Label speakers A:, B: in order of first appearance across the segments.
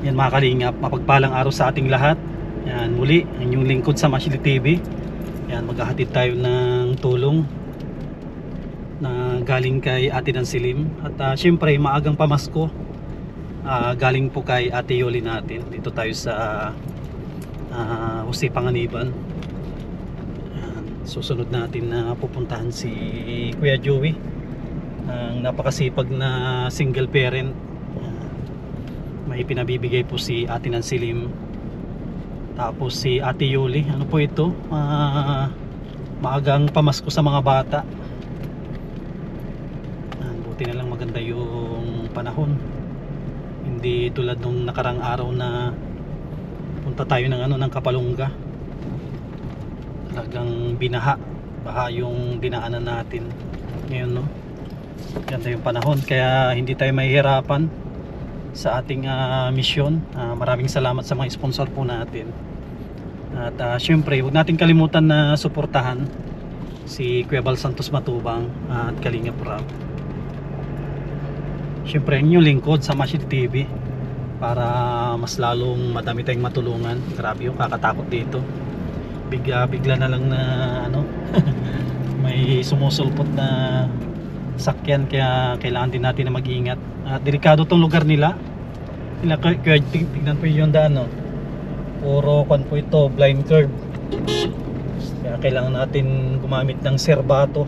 A: Yan mga kalingap, mapagpalang araw sa ating lahat. Yan muli, ang inyong lingkod sa Mashli TV. Yan, maghahatid tayo ng tulong na galing kay Ate Nansilim. At syempre, maagang pamasko. Galing po kay Ate Yoli natin. Dito tayo sa Jose Panganiban. Yan, susunod natin na pupuntahan si Kuya Joey, ang napakasipag na single parent. May pinabibigay po si Ate Nansilim, tapos si Ate Yoli. Ano po ito? Maagang pamasko sa mga bata. Buti na lang maganda yung panahon, hindi tulad nung nakarang araw na punta tayo ng Kapalungga. Talagang baha yung dinaanan natin ngayon, no? Ganda yung panahon, kaya hindi tayo mahihirapan sa ating misyon. Maraming salamat sa mga sponsor po natin. At syempre, huwag natin kalimutan na suportahan si Kuya Bal Santos Matubang at Kalingap Rob. Syempre, ang inyong lingkod sa Mashli TV, para mas lalong madami tayong matulungan. Grabe yung kakatakot dito. Bigla na lang na may sumusulpot na sakyan, kaya kailangan din natin na mag-ingat. Delikado tong lugar nila. Tignan po yung daan, no? Puro kwan po ito, blind curve. Kaya kailangan natin gumamit ng serbato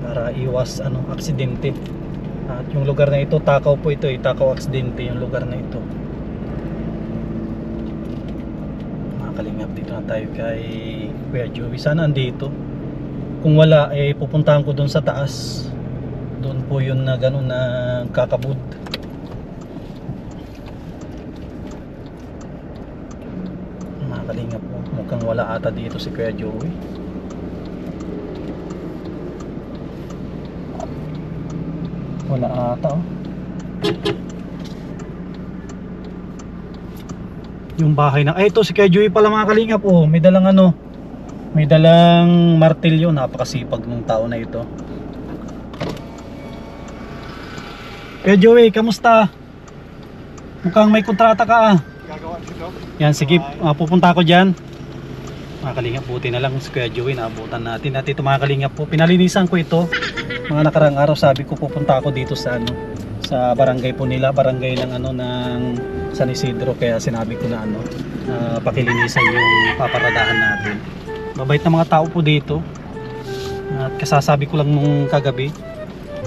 A: para iwas aksidente. At yung lugar na ito, takaw po ito, takaw aksidente yung lugar na ito. Mga kalingap, dito na tayo kay Kuya Joey. Sana andito. Kung wala, pupuntahan ko doon sa taas. Doon po yun na gano'n na kakabud. Mga kalingap po, mukhang wala ata dito si Kuya Joey. Wala ata, oh. Yung bahay na, ito si Kuya Joey pala mga kalingap, oh. May dalang martilyo. Napakasipag ng tao na ito. Kuya Joey, kamusta? Mukhang may kontrata ka,
B: Gagawa dito.
A: Yan, sige, pupunta ako dyan. Mga kalingap, buti na lang si Kuya Joey, naabutan natin. At ito mga kalingap po, pinalinisan ko ito. Mga nakarang araw sabi ko pupunta ako dito sa sa barangay po nila, barangay ng ng San Isidro, kaya sinabi ko na pakilinisan yung paparadahan natin. Mabait na mga tao po dito. At kasasabi ko lang nung kagabi,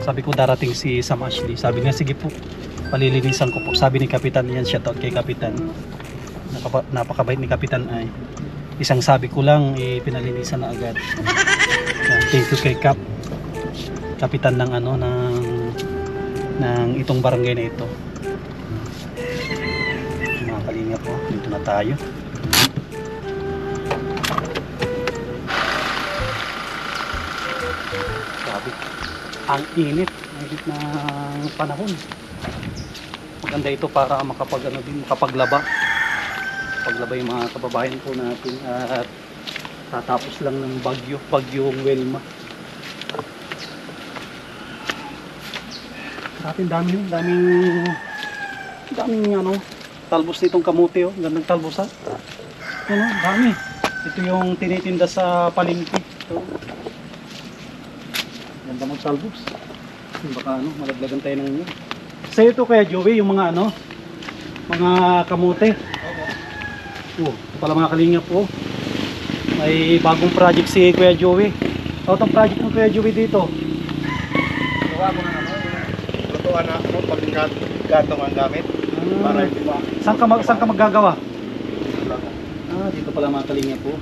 A: sabi ko darating si Sam Ashley. Sabi niya sige po, palilinisan ko po. Sabi ni Kapitan, yan, shoutout kay Kapitan. Napakabait ni Kapitan ay. Isang sabi ko lang, pinalinisan na agad. Yan, thank you kay Kapitan ng ng itong barangay na ito. Mga kalingap po, dito na tayo. Sabi, ang init ng panahon. Maganda ito para makapaglaba yung mga kababayan po natin. At tatapos lang ng bagyong Wilma. Daming talbos nitong kamote, oh. Gandang talbos, ha. Dami. Ito yung tinitinda sa palengke. Ito. Ganda mong talbos. Baka malaglagan tayo ng yun. Sa ito Kuya Joey, yung mga mga kamote. Ito pala mga kalingap po. May bagong project si Kuya Joey. Itong project ng Kuya Joey dito.
B: Gawa ko ng lutuan na pag gatong ang gamit. Para hindi ba?
A: Saan ka maggagawa? Dito pala mga kalingap po.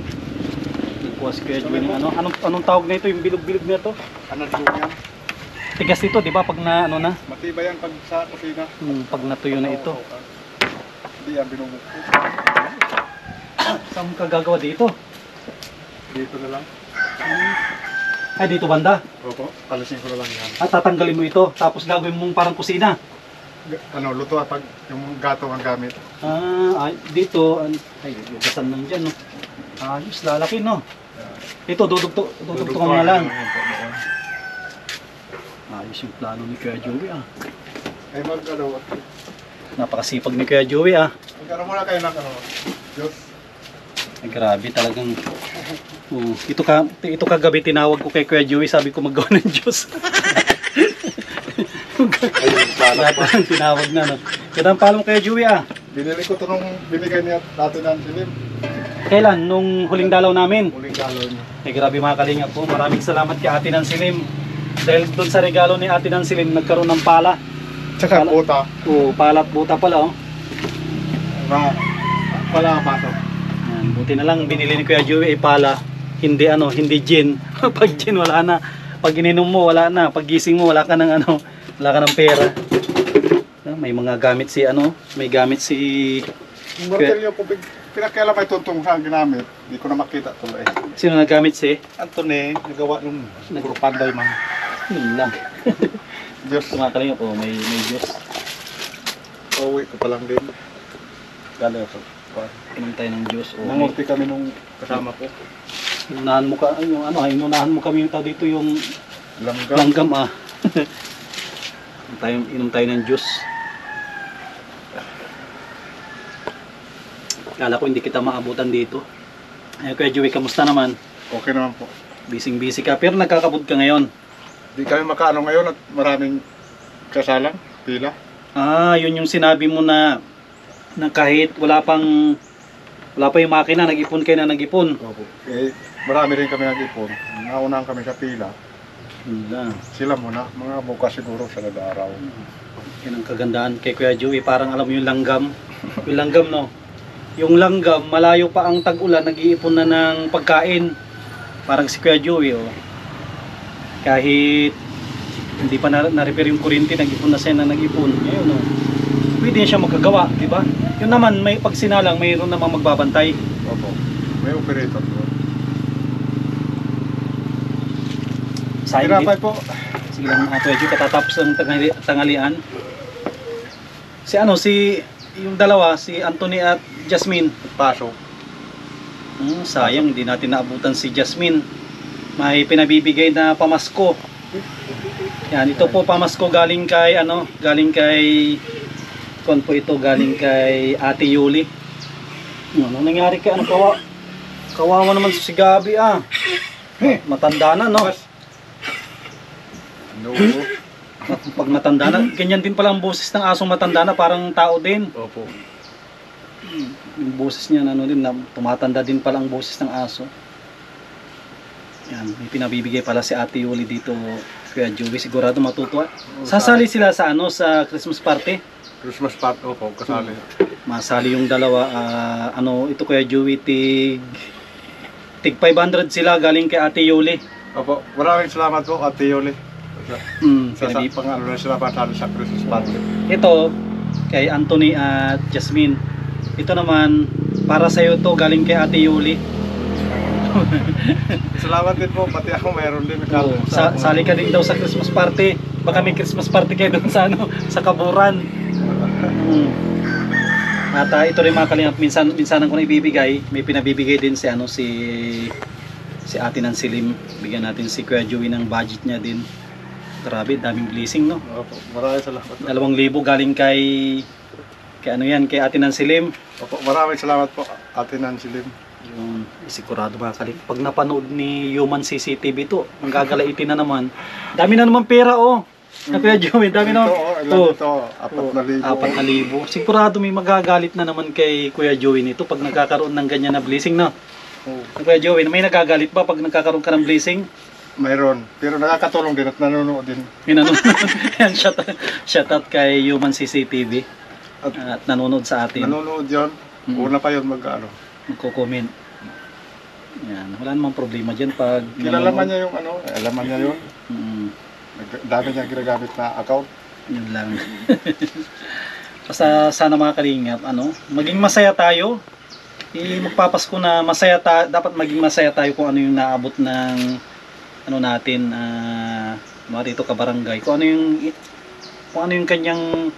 A: Nagpuas si Kuya Joey ng anong tawag na ito, yung bilog-bilog na ito?
B: Ano yan?
A: Tigas ito, di ba? Pag na na?
B: Matibay yan pag sa kusina.
A: Pag natuyo na ito.
B: Hindi yan binubuk.
A: Saan ka gagawa dito?
B: Dito na lang.
A: Ay, dito banda?
B: Opo, palasin ko na lang yan.
A: At tatanggalin mo ito, tapos gagawin mong parang kusina.
B: Lutuan pag yung gatong ang gamit.
A: Dito, ay, lugasan lang dyan, no? Ayos, lalaki, no? Ito, dudugtungan mo na lang. Ayos yung plano ni Kuya Joey,
B: Ay
A: Napakasipag ni Kuya Joey ah.
B: Magkaroon muna kayo ng ano, Diyos.
A: Ay, grabe talagang. Ito kagabi tinawag ko kay Kuya Joey, sabi ko maggawa ng Diyos.
B: Ayun, pala po.
A: Lahat ng tinawag na no. Kaya ang palong Kuya Joey ah.
B: Binili ko ito nung binigay niya dati ng silim.
A: Kailan? Nung huling dalaw namin.
B: Muling galo niya.
A: Ay grabe mga kalingap po. Maraming salamat kay Ate ng Silim. Dahil doon sa regalo ni Ate ng Silim, nagkaroon ng pala.
B: Tsaka
A: Pala.
B: puta.
A: Oo, pala at buta pala oh.
B: Wala pasok.
A: Yan, buti na lang binili ni Kuya Joey ay pala. Hindi ano, hindi gin. Pag gin wala na. Pag ininom mo wala na. Pag gising mo wala ka ng ano, wala ka ng pera. May mga gamit si ano, may gamit si
B: Yung martilyo ko, pinakailan may tuntong saan ginamit. Hindi ko na makita tuloy.
A: sino naggamit si?
B: Anthony, nagawa nung Panday man.
A: Yun lang.
B: Diyos,
A: Mga kalingap po, may Diyos.
B: pauwi ko pa lang din.
A: Gala po. Inom tayo ng Diyos. O,
B: Nangurti kami nung kasama ko.
A: inunahan mo ka, ay, yung ano, inunahan mo kami yung tao dito yung
B: Langgam.
A: langgam ah. Inom tayo ng juice. Kala ko hindi kita maabutan dito. Ay, Kuya Joey, kamusta naman?
B: Okay naman po.
A: Busy ka, pero nagkakabod ka ngayon.
B: Di kami makaano ngayon at maraming kasalang, pila.
A: Ah, yun yung sinabi mo na kahit wala pa yung makina, nag-ipon kayo na nag-ipon.
B: Opo. Eh, marami rin kami nag-ipon. Naunahan kami sa pila.
A: Wala.
B: Sila muna, mga bukas siguro sa nag-aaraw.
A: Yan ang kagandahan kay Kuya Joey, parang alam mo yung langgam. Yung langgam no. Yung langgam, malayo pa ang tag-ulan, nag-iipon na ng pagkain. Parang si Kuya Joey oh. Kahit hindi pa na-repair yung kuryente, nag-ipon na siya na nag-ipon. Ngayon oh. Pwede siya magkagawa, di ba? Yun naman, may pag sinalang, mayroon namang magbabantay.
B: Opo. May operator po.
A: Sayang din.
B: Tinapay po.
A: Sige lang mga Kuya Joey, katatapos ng tanghalian. Si yung dalawa, si Anthony at Jasmine.
B: Pasok.
A: Sayang, hindi natin naabutan si Jasmine. May pinabibigay na pamasko. Yan, ito po pamasko galing kay galing kay Ate Yuli. Ano nangyari kay kawawa naman si Gabi ah. Matanda na no.
B: No.
A: Pag matanda na, ganyan din pala ang boses ng asong matanda na, parang tao din.
B: Opo.
A: Yung boses niya na tumatanda din pala ang boses ng aso. Yan, may pinabibigay pala si Ate Yuli dito, Kuya Joey, sigurado matutuwa. Sasali sila sa sa Christmas party.
B: Christmas party, opo, kasali.
A: Masali yung dalawa, ito Kuya Joey, tig 500 sila galing kay Ate Yuli.
B: Opo, maraming salamat po, Ate Yoli. Sa pang-ano na sila pasali sa Christmas party.
A: Ito, kay Anthony at Jasmine. Ito naman, para sa iyo to galing kay Ate Yuli.
B: Salamat din po, pati ako mayroon din.
A: Sali ka din daw sa Christmas party. Baka may Christmas party kayo doon sa Kaburan. At ito rin mga kalingap, minsan ko na ibibigay, may pinabibigay din si Ate ng Silim. Bigyan natin si Kuya Joey ng budget niya din. Grabe, daming blessing no.
B: Opo, maraming salamat.
A: 2,000 galing kay kay Ate ng Silim.
B: Opo, maraming salamat po, Ate Nancy Lim.
A: Yung sigurado mga kalingap, pag napanood ni Human CCTV to, ang gagalaitin na naman. Dami na naman pera oh. Na Kuya Joey, dami na.
B: Ito, 4,000.
A: 4,000. Sigurado may magagalit na naman kay Kuya Joey nito pag nagkakaroon ng ganyan na blessing no. Kuya Joey, may nagagalit ba pag nagkakaroon ka ng blessing?
B: Mayroon, pero nakakatulong din at nanonood din.
A: Yan, shout out kay Human CCTV at nanonood sa atin.
B: Nanonood yun. Una pa yun
A: Magko-comment. Yan, wala namang problema dyan pag
B: kilalaman niya yung alaman niya yun. Dami niya ginagamit na account.
A: Yun lang. Basta sana mga kalingap, maging masaya tayo. Magpapasko na masaya dapat maging masaya tayo kung ano yung naabot ng natin dito kabarangay. Kung ano yung kanyang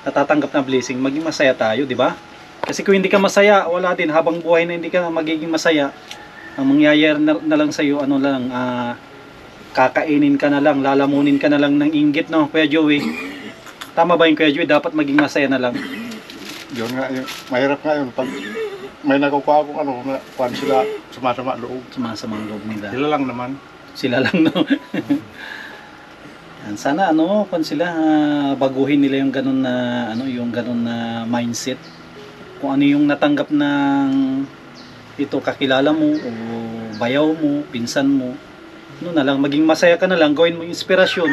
A: natatanggap na blessing, maging masaya tayo, di ba? Kasi kung hindi ka masaya, wala din habang buhay na hindi ka magiging masaya. Ang mangyayari na lang sa iyo kakainin ka na lang, lalamunin ka na lang ng inggit no, Kuya Joey. Tama ba yung Kuya Joey? Dapat maging masaya na lang.
B: Yun nga, mahirap nga yun. Pag may nakukuha akong ano, kung sila sumasama loob.
A: Sumasamang loob nila.
B: Sila lang naman.
A: Sila lang, no? Yan, sana ano, kung sila baguhin nila yung ganun na yung ganun na mindset. Kung ano yung natanggap ng ito kakilala mo o bayaw mo, pinsan mo. Ano na lang, maging masaya ka na lang, gawin mo inspirasyon,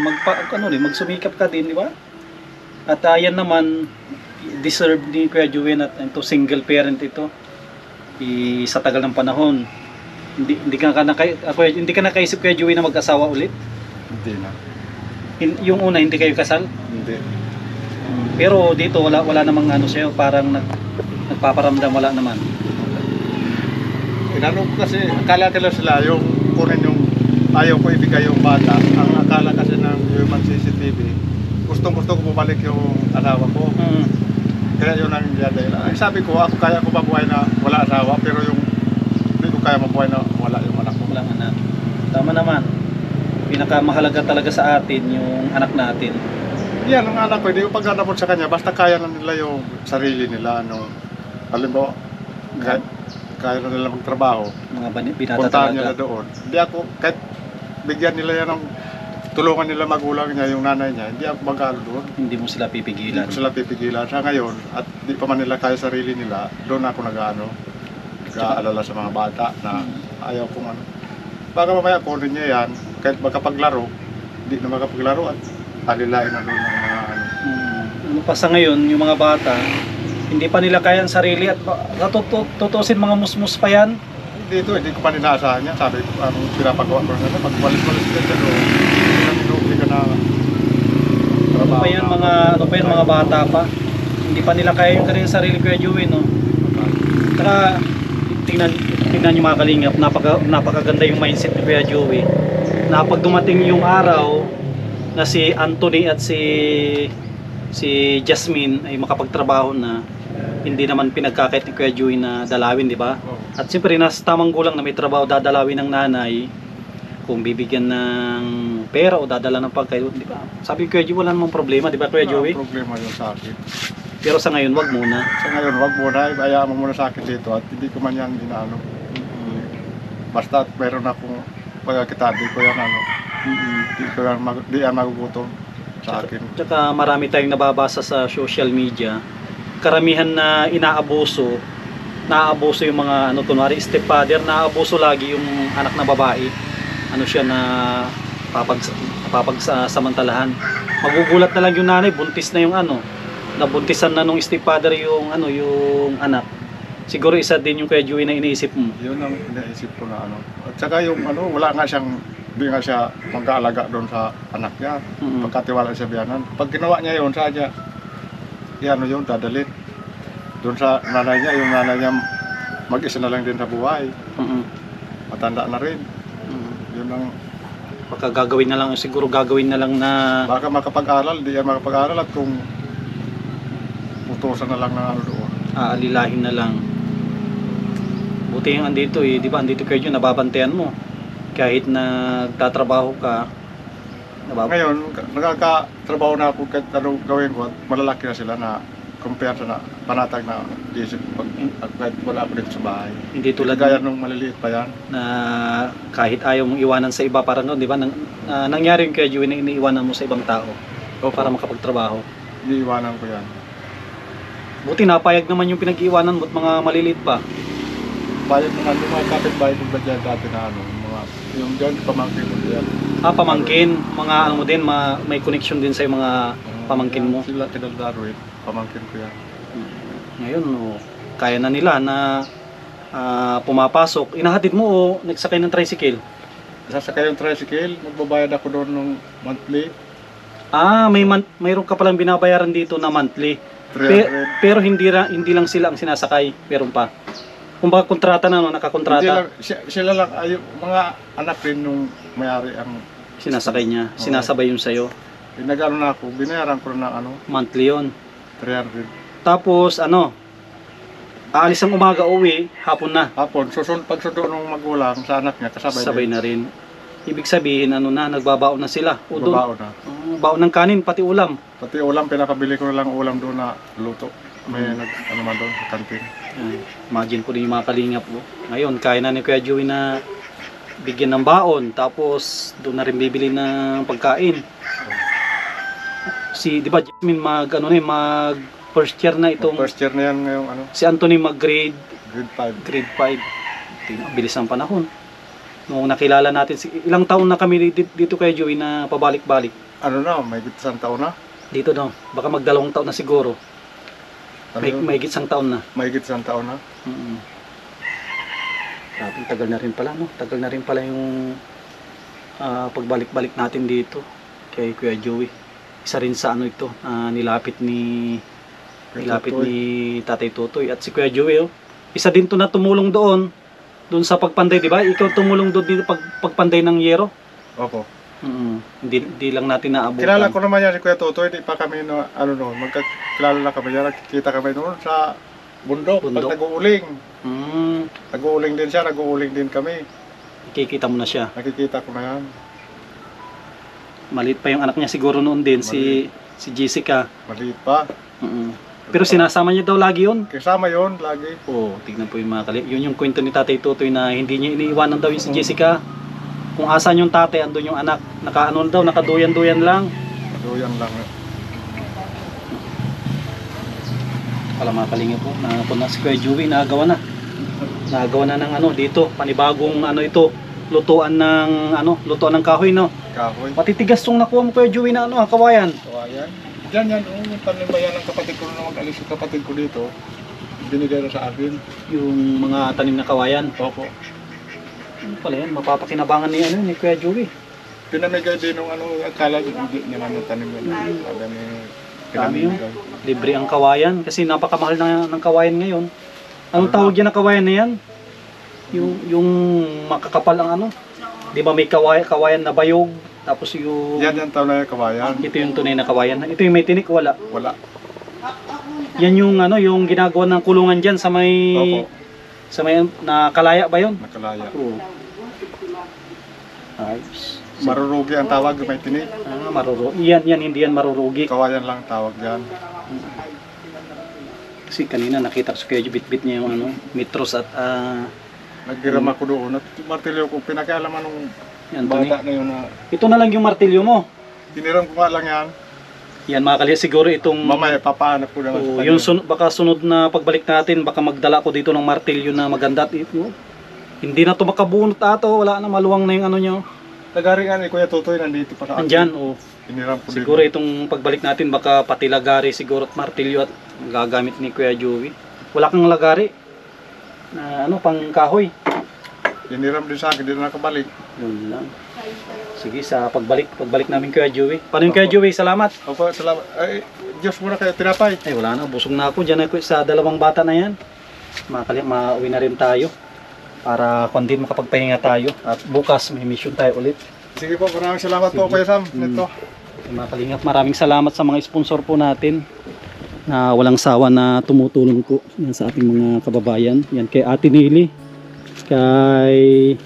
A: magsumikap ka din, di ba? At yan naman deserve ni Kuya Joey at ito single parent ito. Sa tagal ng panahon. Hindi ka nakaisip Kuya Joey na mag-asawa ulit?
B: Hindi na.
A: Yung una hindi kayo kasal?
B: Hindi.
A: Pero dito wala namang ano sa'yo, parang nagpaparamdam, wala naman.
B: Inano ko kasi, akala nila sila yung kunin yung ayaw ko ibigay yung bata. Ang akala kasi ng human CCTV, gustong-gusto ko bumalik yung asawa ko. Kaya yun ang nangyari. Ay, sabi ko, ako kaya ko mabuhay na wala asawa, pero yung hindi ko kaya mabuhay na wala yung anak ko.
A: Walang anak. Tama naman. Pinakamahalaga talaga sa atin yung anak natin.
B: Yan ang anak ko, hindi ko pagkatapon sa kanya, basta kaya na nila yung sarili nila. Halimbawa, kaya na nila magtrabaho.
A: Mga binata
B: Puntahan
A: talaga.
B: nila doon. Hindi ako, kahit bigyan nila yan ng tulungan nila magulang niya, yung nanay niya, hindi ako mag-aalo doon.
A: Hindi mo sila pipigilan.
B: Hindi ko sila pipigilan. Sa ngayon, at di pa man nila kaya sarili nila, doon ako nag-aalala sa mga bata na ayaw kong ano. Baka mamaya kunin niya yan, kahit magkapaglaro, hindi na magkapaglaro at alilain na doon ng mga ano.
A: Ano pa sa ngayon, yung mga bata, hindi pa nila kaya ang sarili at tutusin mga musmus pa yan.
B: Dito, hindi ko pa ninaasahan niya. Sabi ko, anong pinapagawa ko na pag walis-walis ka dyan, hindi ka na trabaho.
A: Ano pa yan, mga bata pa. Hindi pa nila kaya yung kanilang sarili, Kuya Joey, no? Tara, tingnan nyo mga kalingap, napakaganda yung mindset ni Kuya Joey. Na pag dumating yung araw na si Anthony at si Jasmine ay makapagtrabaho na, hindi naman pinagkakait ni Kuya Joey na dalawin, di ba?
B: Oh.
A: At siyempre, nasa tamang gulang na may trabaho, dadalawin ng nanay, kung bibigyan ng pera o dadala ng pagkain, di ba? Sabi ko, Kuya Joey, wala namang problema, di ba, Kuya Joey?
B: Wala problema yun sa akin.
A: Pero sa ngayon, wag muna.
B: Sa ngayon, wag muna, hayaan mo muna sa akin dito at hindi ko man yan inaano. Basta meron akong pagkakitaan, di ko yan ano. Di yan magugutom sa akin.
A: Tsaka marami tayong nababasa sa social media, karamihan na inaabuso yung mga kunwari stepfather, naabuso lagi yung anak na babae. Siya na papagsamantalahan. Magugulat na lang yung nanay, buntis na yung nabuntisan na nung stepfather yung yung anak. Siguro isa din yung Kuya Joey na iniisip mo.
B: Yun ang iniisip ko na ano. At saka yung wala nga siyang, hindi nga siya mag-aalaga doon sa anak niya. Pagkatiwala siya biyanan. Pag ginawa niya yun, saan niya, yun, dadalhin. Doon sa nanay niya, yung nanay niya mag-isa na lang din sa buhay. Matanda na rin. Yun ang...
A: Baka gagawin na lang na...
B: Baka makapag-aral, di yan makapag-aral at kung utusan na lang na doon.
A: Aalilahin na lang. Buti yung andito di ba? Andito kayo nababantayan mo. Kahit na tatrabaho ka,
B: Ngayon, nakakatrabaho na ako kahit anong gawin ko at malalaki na sila na kumpiyansa na panatag na isip kahit wala ako dito sa bahay.
A: Hindi tulad
B: Gaya nung maliliit pa yan.
A: na kahit ayaw mong iwanan sa iba, parang di ba? Nangyari yung Kuya Joey na iniiwanan mo sa ibang tao para makapagtrabaho.
B: Iniiwanan ko yan.
A: Buti napayag naman yung pinag-iwanan mo at mga maliliit pa.
B: Bayad naman yung mga kapitbahay ko ba dyan dati na yung dyan, pamangkin ko dyan.
A: Pamangkin, mga mo din, may connection din sa mga pamangkin mo.
B: Sila Darwin, pamangkin ko yan.
A: Ngayon, kaya na nila na pumapasok. Inahatid mo o nagsakay ng tricycle?
B: Sasakay yung tricycle, magbabayad ako doon ng monthly.
A: Mayroon ka palang binabayaran dito na monthly.
B: 300.
A: Pero hindi lang sila ang sinasakay, meron pa. Kung baka kontrata na, nakakontrata.
B: Hindi lang, sila lang, mga anak rin nung may-ari ang
A: sinasakay niya, sinasabay yun sa'yo.
B: nag-ano na ako, binayaran ko na
A: Monthly yun.
B: 300.
A: Tapos aalis ang umaga, uwi, hapon na.
B: Hapon, pagsundo ng magulang sa anak niya, kasabay
A: Sabay na rin. Ibig sabihin, nagbabaon na sila. O doon,
B: babaon na.
A: baon ng kanin, pati ulam.
B: Pati ulam, pinakabili ko na lang ulam doon na luto. May ano man doon sa kantin.
A: Yan. Imagine po din yung mga kalingap po. Ngayon, kaya na ni Kuya Joey na bigyan ng baon, tapos doon na rin bibili ng pagkain. Di ba Jasmine mag first year na itong,
B: First year na yan ngayong ano,
A: si Anthony mag grade
B: grade 5.
A: 5. Bilis ang panahon. Nung nakilala natin, ilang taon na kami dito kay Joey na pabalik-balik.
B: Ano na, may isang taon na.
A: Dito daw, baka magdalawang taon na siguro.
B: Ano yun?
A: May isang taon na.
B: May isang taon na.
A: Grabe, tagal na rin pala, no? Tagal na rin pala yung pagbalik-balik natin dito kay Kuya Joey. Isa rin sa ano ito, nilapit ni Tatay Totoy at si Kuya Joey, oh. Isa din to na tumulong doon sa pagpanday, di ba? Ikaw tumulong doon dito pagpanday ng yero.
B: Opo.
A: Hindi lang natin naabutan.
B: Kilala ko naman yan si Kuya Totoy, di pa kami magkakilala na kami yan, nakikita kami noon sa bundok. Pag nag-uuling. Nag-uuling din siya, nag-uuling din kami.
A: Nakikita mo na siya.
B: Nakikita ko na yan.
A: Maliit pa yung anak niya siguro noon din, si Jessica.
B: Maliit pa.
A: Pero sinasama niya daw lagi yun.
B: Kasama yun, lagi.
A: Tignan po yung mga yun yung kwento ni Tatay Totoy na hindi niya iniiwanan daw yung si Jessica. Kung asan yung tatay, andun yung anak. Nakaduyan-duyan lang.
B: Duyan lang.
A: Pala mga kalinga po, na si Kuya Joey, nagawa na ng dito, panibagong ito, lutuan ng kahoy, no?
B: Kahoy.
A: Matitigas tong nakuha mo Kuya Joey na kawayan.
B: Kawayan. Diyan yan, yung panimbayan ng kapatid ko na mag-alis yung kapatid ko dito. Binigay na sa akin.
A: Yung mga tanim na kawayan.
B: Opo.
A: Ano pala yan, mapapakinabangan ni Kuya Joey.
B: Pinamigay din ng akala hindi niya naman tanim yan. Sabi ni pinamigay.
A: Libre ang kawayan kasi napakamahal ng kawayan ngayon. Anong tawag yan na kawayan na yan? Yung makakapal ang di ba may kawayan na bayog, tapos yung
B: yan tunay na kawayan.
A: Ito yung tunay na kawayan. Ito yung may tinik, wala. Yan yung yung ginagawa ng kulungan diyan sa may
B: Opo.
A: Sa may nakalaya ba yun?
B: Nakalaya.
A: Oo. Ayos.
B: Marurugi ang tawag, may tinik.
A: Marurugi. Yan, hindi yan marurugi.
B: Kawayan lang tawag dyan.
A: Kasi kanina nakita ko sa Kuya Joey, bit niya yung mitros at
B: Naghiram ako doon at martilyo ko, pinakialaman ng
A: yan,
B: bata na yun na
A: ito na lang yung martilyo mo.
B: tiniram ko nga lang yan.
A: Yan mga kalihap, siguro itong
B: Mamaya papahanap ko naman sa kanya.
A: yung baka sunod na pagbalik natin, baka magdala ko dito ng martilyo na maganda. Hindi na to makabunot ato, wala na, maluwang na yung nyo.
B: Tagaringan ni Kuya Totoy nandito pa sa akin.
A: Andyan,
B: Tiniram ko
A: siguro
B: dito.
A: itong pagbalik natin, baka pati lagari siguro at martilyo at gagamit ni Kuya Joey. Wala kang lagari na pang kahoy.
B: Tiniram din sa akin, hindi na nakabalik.
A: Yun lang. Sige, sa pagbalik namin Kuya Joey. Paano yung Kuya Joey? Salamat.
B: Opo, salamat. Ay, Diyos muna kayo, tinapay.
A: Ay, wala na. Busog na ako. Diyan ako sa dalawang bata na yan. Mauwi na rin tayo. Para kung din makapagpahinga tayo. At bukas may mission tayo ulit.
B: Sige po, maraming salamat po Kuya Sam. Nito.
A: Mga kalingap, maraming salamat sa mga sponsor po natin na walang sawa na tumutulong po yan sa ating mga kababayan. Yan kay Ate Nili, kay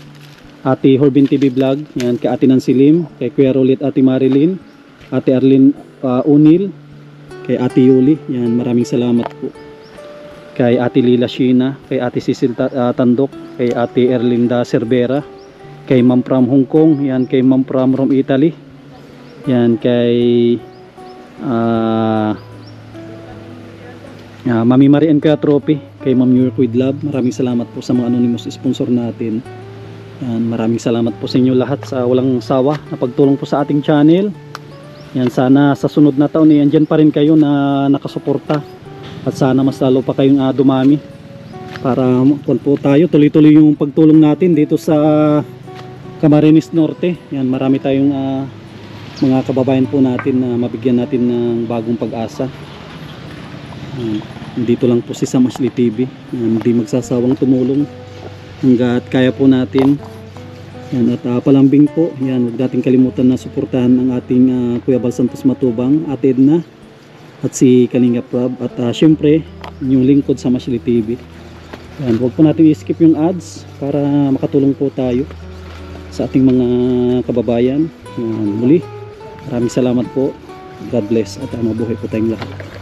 A: Ate Horbin TV Vlog, yan kay Ate Nancy Lim, kay Kuya Rolit, Ate Marilyn, Ate Arlene Unil, kay Ate Yuli. Yan, maraming salamat po. Kay Ate Lila Sheena, kay Ate Cecil Tandok, kay Ate Erlinda Cervera, kay Ma'am from Hong Kong, yan kay Ma'am from Rome, Italy. Yan kay Mami Marie and Kuya Trophy, kay Ma'am York with Love. Maraming salamat po sa mga anonymous sponsor natin. Yan, maraming salamat po sa inyo lahat sa walang sawa na pagtulong po sa ating channel. Yan, sana sa sunod na taon andyan pa rin kayo na nakasuporta at sana mas lalo pa kayong dumami para po tayo tuloy-tuloy yung pagtulong natin dito sa Camarines Norte. Yan, marami tayong mga kababayan po natin na mabigyan natin ng bagong pag-asa. Dito lang po si Sam Ashley TV. Hindi magsasawang tumulong hanggat kaya po natin. Yan, at palambing po, yan, huwag natin kalimutan na suportahan ang ating Kuya Bal Santos Matubang, Ate Edna at si Kalinga Prab at syempre yung lingkod sa Ashley TV. Yan, huwag po natin i-skip yung ads para makatulong po tayo sa ating mga kababayan. Yan, muli maraming salamat po. God bless at mabuhay po tayong lahat.